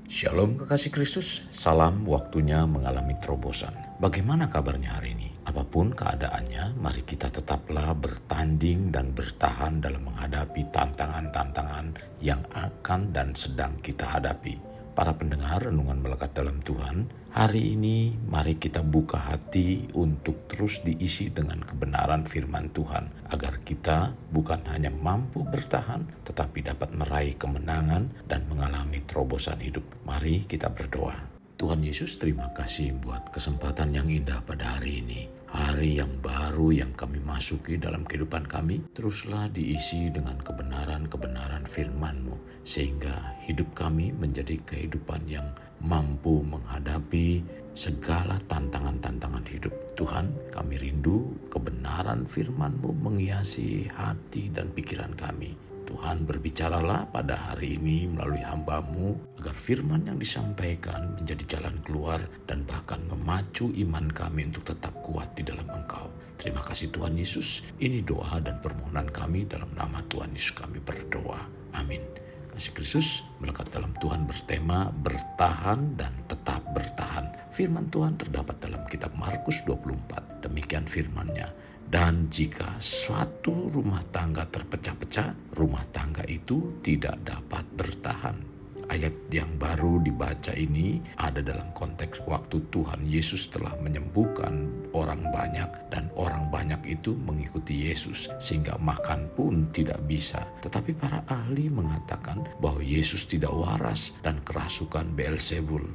Shalom kekasih Kristus, salam waktunya mengalami terobosan. Bagaimana kabarnya hari ini? Apapun keadaannya, mari kita tetaplah bertanding dan bertahan dalam menghadapi tantangan-tantangan yang akan dan sedang kita hadapi. Para pendengar renungan melekat dalam Tuhan, hari ini mari kita buka hati untuk terus diisi dengan kebenaran firman Tuhan, agar kita bukan hanya mampu bertahan, tetapi dapat meraih kemenangan dan mengalami terobosan hidup. Mari kita berdoa. Tuhan Yesus, terima kasih buat kesempatan yang indah pada hari ini. Hari yang baru yang kami masuki dalam kehidupan kami, teruslah diisi dengan kebenaran-kebenaran firman-Mu, sehingga hidup kami menjadi kehidupan yang mampu menghadapi segala tantangan-tantangan hidup. Tuhan, kami rindu kebenaran firman-Mu menghiasi hati dan pikiran kami. Tuhan, berbicaralah pada hari ini melalui hamba-Mu, agar firman yang disampaikan menjadi jalan keluar dan bahkan memacu iman kami untuk tetap kuat di dalam Engkau. Terima kasih Tuhan Yesus. Ini doa dan permohonan kami dalam nama Tuhan Yesus kami berdoa. Amin. Kasih Kristus melekat dalam Tuhan bertema bertahan dan tetap bertahan. Firman Tuhan terdapat dalam kitab Markus 24. Demikian firman-Nya. Dan jika suatu rumah tangga terpecah-pecah, rumah tangga itu tidak dapat bertahan. Ayat yang baru dibaca ini ada dalam konteks waktu Tuhan Yesus telah menyembuhkan orang banyak, dan orang banyak itu mengikuti Yesus sehingga makan pun tidak bisa. Tetapi para ahli mengatakan bahwa Yesus tidak waras dan kerasukan Beelzebul.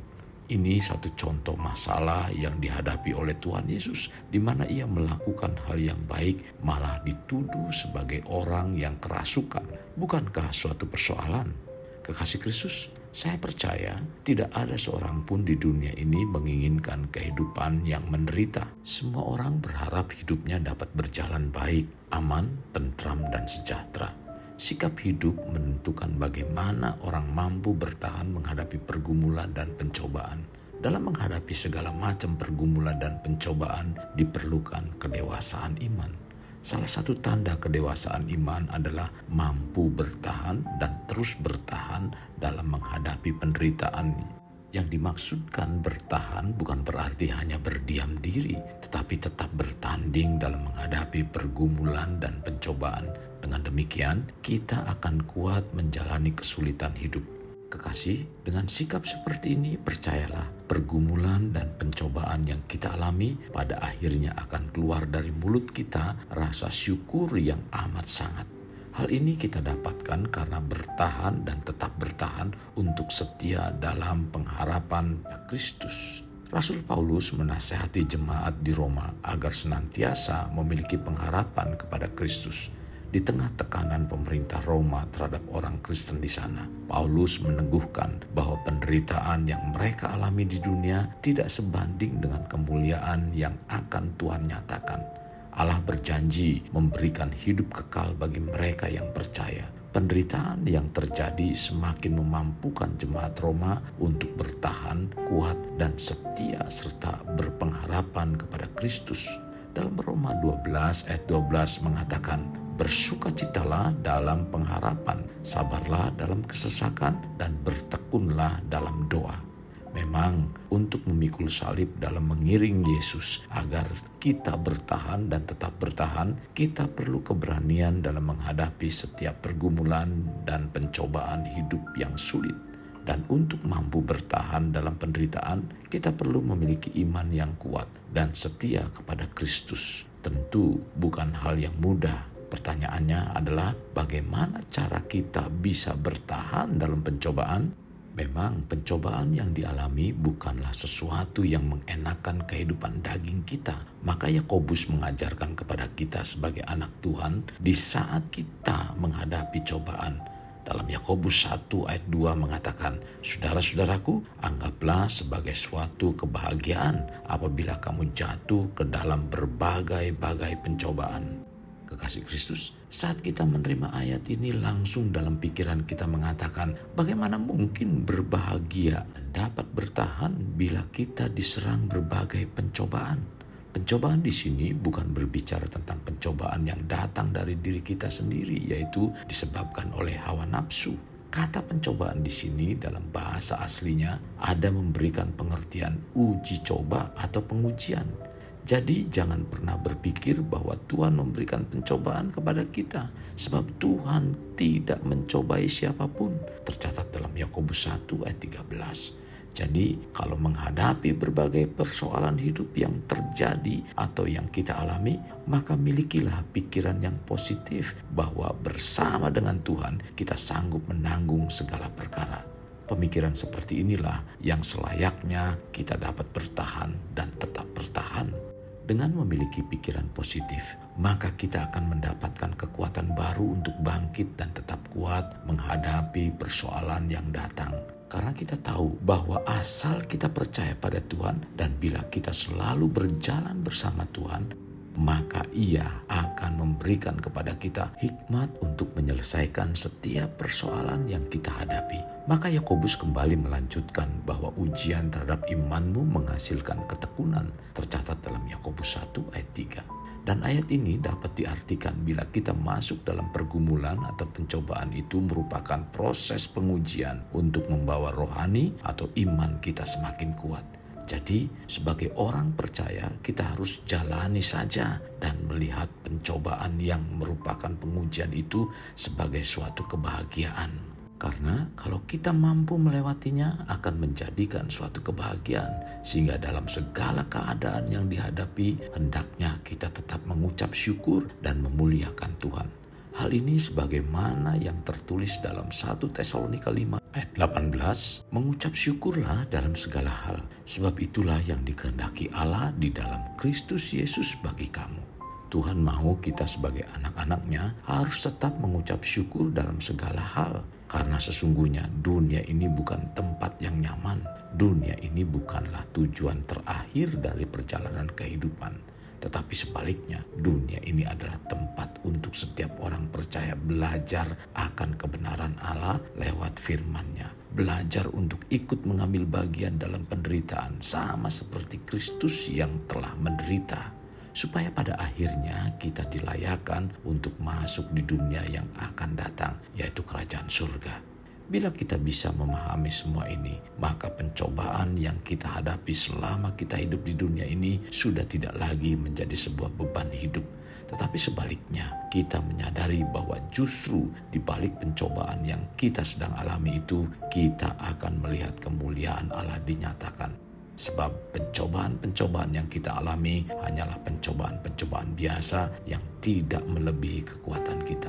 Ini satu contoh masalah yang dihadapi oleh Tuhan Yesus, di mana ia melakukan hal yang baik malah dituduh sebagai orang yang kerasukan. Bukankah suatu persoalan? Kekasih Kristus, saya percaya tidak ada seorang pun di dunia ini menginginkan kehidupan yang menderita. Semua orang berharap hidupnya dapat berjalan baik, aman, tentram, dan sejahtera. Sikap hidup menentukan bagaimana orang mampu bertahan menghadapi pergumulan dan pencobaan. Dalam menghadapi segala macam pergumulan dan pencobaan diperlukan kedewasaan iman. Salah satu tanda kedewasaan iman adalah mampu bertahan dan terus bertahan dalam menghadapi penderitaan. Yang dimaksudkan bertahan bukan berarti hanya berdiam diri, tetapi tetap bertanding dalam menghadapi pergumulan dan pencobaan. Dengan demikian, kita akan kuat menjalani kesulitan hidup. Kekasih, dengan sikap seperti ini, percayalah, pergumulan dan pencobaan yang kita alami pada akhirnya akan keluar dari mulut kita rasa syukur yang amat sangat. Hal ini kita dapatkan karena bertahan dan tetap bertahan untuk setia dalam pengharapan Kristus. Rasul Paulus menasihati jemaat di Roma agar senantiasa memiliki pengharapan kepada Kristus. Di tengah tekanan pemerintah Roma terhadap orang Kristen di sana, Paulus meneguhkan bahwa penderitaan yang mereka alami di dunia tidak sebanding dengan kemuliaan yang akan Tuhan nyatakan. Allah berjanji memberikan hidup kekal bagi mereka yang percaya. Penderitaan yang terjadi semakin memampukan jemaat Roma untuk bertahan, kuat, dan setia serta berpengharapan kepada Kristus. Dalam Roma 12 ayat 12 mengatakan, bersukacitalah dalam pengharapan, sabarlah dalam kesesakan, dan bertekunlah dalam doa. Memang untuk memikul salib dalam mengiring Yesus agar kita bertahan dan tetap bertahan, kita perlu keberanian dalam menghadapi setiap pergumulan dan pencobaan hidup yang sulit. Dan untuk mampu bertahan dalam penderitaan, kita perlu memiliki iman yang kuat dan setia kepada Kristus. Tentu bukan hal yang mudah. Pertanyaannya adalah bagaimana cara kita bisa bertahan dalam pencobaan? Memang pencobaan yang dialami bukanlah sesuatu yang mengenakan kehidupan daging kita. Maka Yakobus mengajarkan kepada kita sebagai anak Tuhan di saat kita menghadapi cobaan. Dalam Yakobus 1 ayat 2 mengatakan, saudara-saudaraku, anggaplah sebagai suatu kebahagiaan apabila kamu jatuh ke dalam berbagai-bagai pencobaan. Kekasih Kristus, saat kita menerima ayat ini langsung dalam pikiran kita mengatakan, bagaimana mungkin berbahagia dan dapat bertahan bila kita diserang berbagai pencobaan? Pencobaan di sini bukan berbicara tentang pencobaan yang datang dari diri kita sendiri, yaitu disebabkan oleh hawa nafsu. Kata pencobaan di sini dalam bahasa aslinya ada memberikan pengertian uji coba atau pengujian. Jadi jangan pernah berpikir bahwa Tuhan memberikan pencobaan kepada kita, sebab Tuhan tidak mencobai siapapun. Tercatat dalam Yakobus 1 ayat 13. Jadi kalau menghadapi berbagai persoalan hidup yang terjadi atau yang kita alami, maka milikilah pikiran yang positif bahwa bersama dengan Tuhan kita sanggup menanggung segala perkara. Pemikiran seperti inilah yang selayaknya kita dapat bertahan dan tetap bertahan. Dengan memiliki pikiran positif, maka kita akan mendapatkan kekuatan baru untuk bangkit dan tetap kuat menghadapi persoalan yang datang. Karena kita tahu bahwa asal kita percaya pada Tuhan dan bila kita selalu berjalan bersama Tuhan, maka Ia akan memberikan kepada kita hikmat untuk menyelesaikan setiap persoalan yang kita hadapi. Maka Yakobus kembali melanjutkan bahwa ujian terhadap imanmu menghasilkan ketekunan, tercatat dalam Yakobus 1 ayat 3. Dan ayat ini dapat diartikan bila kita masuk dalam pergumulan atau pencobaan itu merupakan proses pengujian untuk membawa rohani atau iman kita semakin kuat. Jadi sebagai orang percaya kita harus jalani saja dan melihat pencobaan yang merupakan pengujian itu sebagai suatu kebahagiaan. Karena kalau kita mampu melewatinya akan menjadikan suatu kebahagiaan. Sehingga dalam segala keadaan yang dihadapi hendaknya kita tetap mengucap syukur dan memuliakan Tuhan. Hal ini sebagaimana yang tertulis dalam 1 Tesalonika 5 ayat 18. Mengucap syukurlah dalam segala hal. Sebab itulah yang dikehendaki Allah di dalam Kristus Yesus bagi kamu. Tuhan mau kita sebagai anak-anaknya harus tetap mengucap syukur dalam segala hal. Karena sesungguhnya dunia ini bukan tempat yang nyaman. Dunia ini bukanlah tujuan terakhir dari perjalanan kehidupan. Tetapi sebaliknya, dunia ini adalah tempat untuk setiap orang percaya belajar akan kebenaran Allah lewat firman-Nya. Belajar untuk ikut mengambil bagian dalam penderitaan sama seperti Kristus yang telah menderita. Supaya pada akhirnya kita dilayakkan untuk masuk di dunia yang akan datang, yaitu kerajaan surga. Bila kita bisa memahami semua ini, maka pencobaan yang kita hadapi selama kita hidup di dunia ini sudah tidak lagi menjadi sebuah beban hidup. Tetapi sebaliknya, kita menyadari bahwa justru di balik pencobaan yang kita sedang alami itu, kita akan melihat kemuliaan Allah dinyatakan. Sebab pencobaan-pencobaan yang kita alami hanyalah pencobaan-pencobaan biasa yang tidak melebihi kekuatan kita.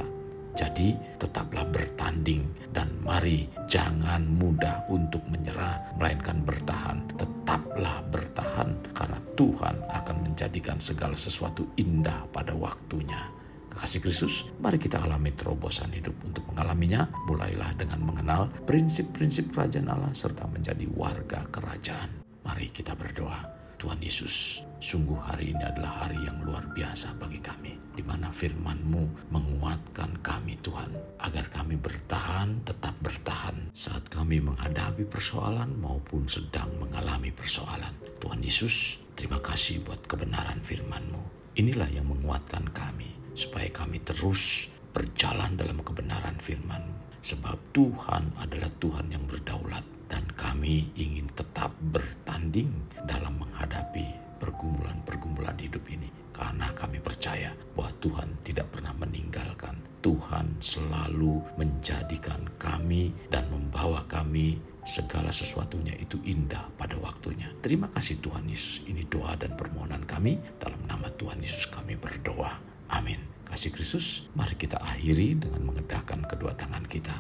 Jadi tetaplah bertanding dan mari jangan mudah untuk menyerah melainkan bertahan. Tetaplah bertahan karena Tuhan akan menjadikan segala sesuatu indah pada waktunya. Kekasih Kristus, mari kita alami terobosan hidup. Untuk mengalaminya, mulailah dengan mengenal prinsip-prinsip kerajaan Allah serta menjadi warga kerajaan. Mari kita berdoa. Tuhan Yesus, sungguh hari ini adalah hari yang luar biasa bagi kami, di mana firman-Mu menguatkan kami Tuhan, agar kami bertahan, tetap bertahan saat kami menghadapi persoalan maupun sedang mengalami persoalan. Tuhan Yesus, terima kasih buat kebenaran firman-Mu. Inilah yang menguatkan kami, supaya kami terus berjalan dalam kebenaran firman-Mu. Sebab Tuhan adalah Tuhan yang berdaulat. Dan kami ingin tetap bertanding dalam menghadapi pergumulan-pergumulan hidup ini. Karena kami percaya bahwa Tuhan tidak pernah meninggalkan. Tuhan selalu menjadikan kami dan membawa kami segala sesuatunya itu indah pada waktunya. Terima kasih Tuhan Yesus. Ini doa dan permohonan kami. Dalam nama Tuhan Yesus kami berdoa. Amin. Kasih Kristus, mari kita akhiri dengan mengedahkan kedua tangan kita.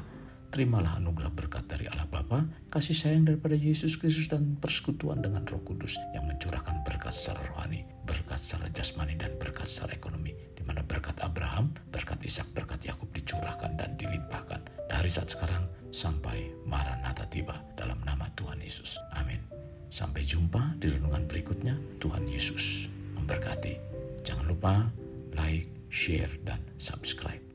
Terimalah anugerah berkat dari Allah Bapa, kasih sayang daripada Yesus Kristus dan persekutuan dengan Roh Kudus yang mencurahkan berkat secara rohani, berkat secara jasmani dan berkat secara ekonomi, di mana berkat Abraham, berkat Ishak, berkat Yakub dicurahkan dan dilimpahkan dari saat sekarang sampai Maranatha tiba dalam nama Tuhan Yesus. Amin. Sampai jumpa di renungan berikutnya. Tuhan Yesus memberkati. Jangan lupa like, share, dan subscribe.